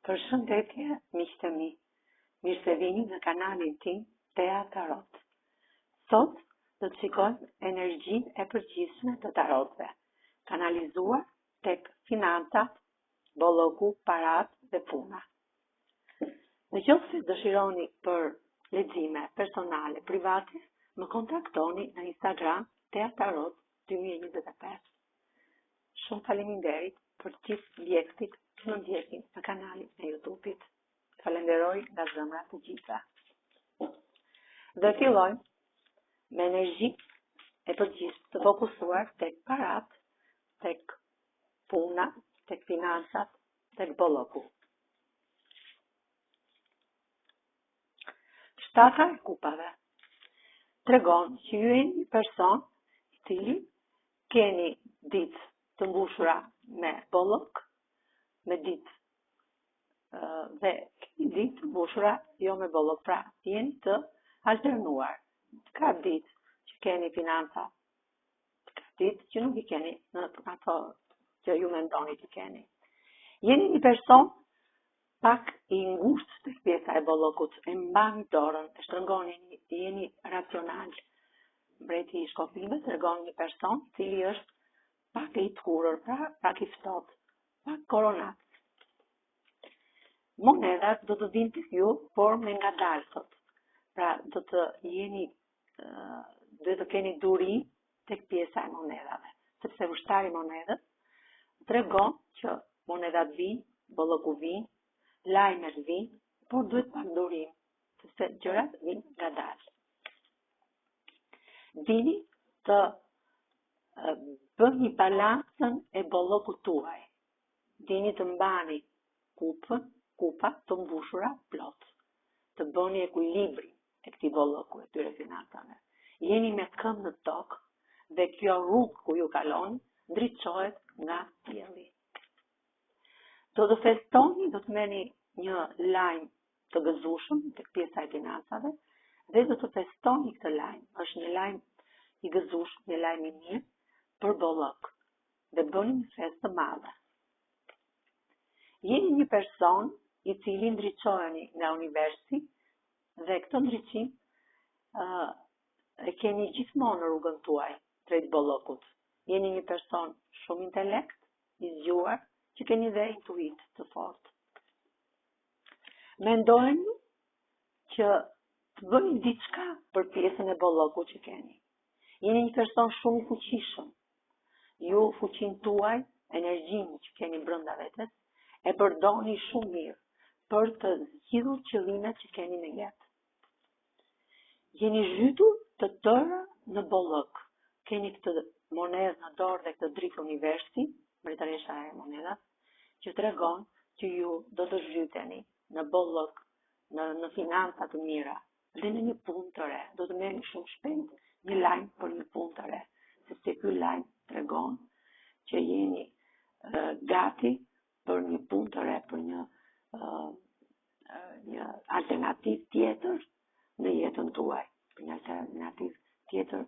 Përshëndetje, miqtë mi. Mirë se vini në kanalin tim Tea Tarot. Sot do të shikojmë energjinë e përgjithshme të tarotëve, kanalizuar tek financat, bolloku, parat dhe puna. Në qoftë se dëshironi për lexime personale, private, më kontaktoni në Instagram Tea Tarot 2025. Shumë faleminderit për gjithë ndjekësit që më ndjekin në kanalin e YouTube-it. Falenderoj nga zemra të gjitha. Dhe fillojmë me energji e përgjithshme të fokusuar tek parat, tek puna, tek financat, tek bolloku. Shtata e kupave tregon që ju jeni një person i cili keni ditë të mbushura me bollok, me ditë dhe keni ditë të mbushura jo me bollok, pra jeni të alternuar. Ka ditë që keni financa, ka ditë që nuk i keni në ato që ju mendoni që keni. Jeni një person pak i ngushtë tek pjesa e bollokut, e mbani dorën, e shtrëngoni, jeni racional. Mbreti i shkopimeve tregon një person i cili është pak i tkurër, pra pak i ftohtë, pak koronat. Monedat do të vinë tek ju, por me ngadalë sot. Pra do të keni duri tek pjesa e monedave, sepse ushtari monedës tregon që monedat vinë, bolloku vinë, lajmet vinë, por duhet pak durim, sepse gjërat vinë ngadalë. Dini të bëni balancën e bollokut tuaj. Dini të mbani kupa të mbushura plot. Të bëni ekuilibrin e këtij bolloku, e këtyre financave. Jeni me këmbë në tokë dhe kjo rrugë ku ju kaloni ndriçohet nga qielli. Do të festoni, do të merrni një lajm të gëzueshëm tek pjesa e financave dhe do të festoni këtë lajm. Është një lajm i gëzueshëm, një lajm i mirë për bollok dhe bëni një festë të madhe. Jeni një person i cili ndriçoheni nga universi dhe këtë ndriçim e keni gjithmonë në rrugën tuaj drejt bollokut. Jeni një person shumë intelekt, i zgjuar, që keni dhe intuit të fortë. Mendojeni që të bëni diçka për pjesën e bollokut që keni. Jeni një person shumë i fuqishëm. Ju fuqinë tuaj, energjinë që keni brenda vetes, e përdorni shumë mirë për të zgjidhur qëllimet që keni në jetë. Jeni zhytur të tëra në bollok. Keni këtë monedë në dorë dhe këtë dritë universi, mbretëresha e monedas, që tregon që ju do të zhyteni në bollok, në financa të mira dhe në një punë të re. Do të merrni shumë shpejt një lajm për një punë të re, sepse ky lajm tregon që jeni gati për një punë të re, për një alternativë tjetër në jetën tuaj, për një alternativë tjetër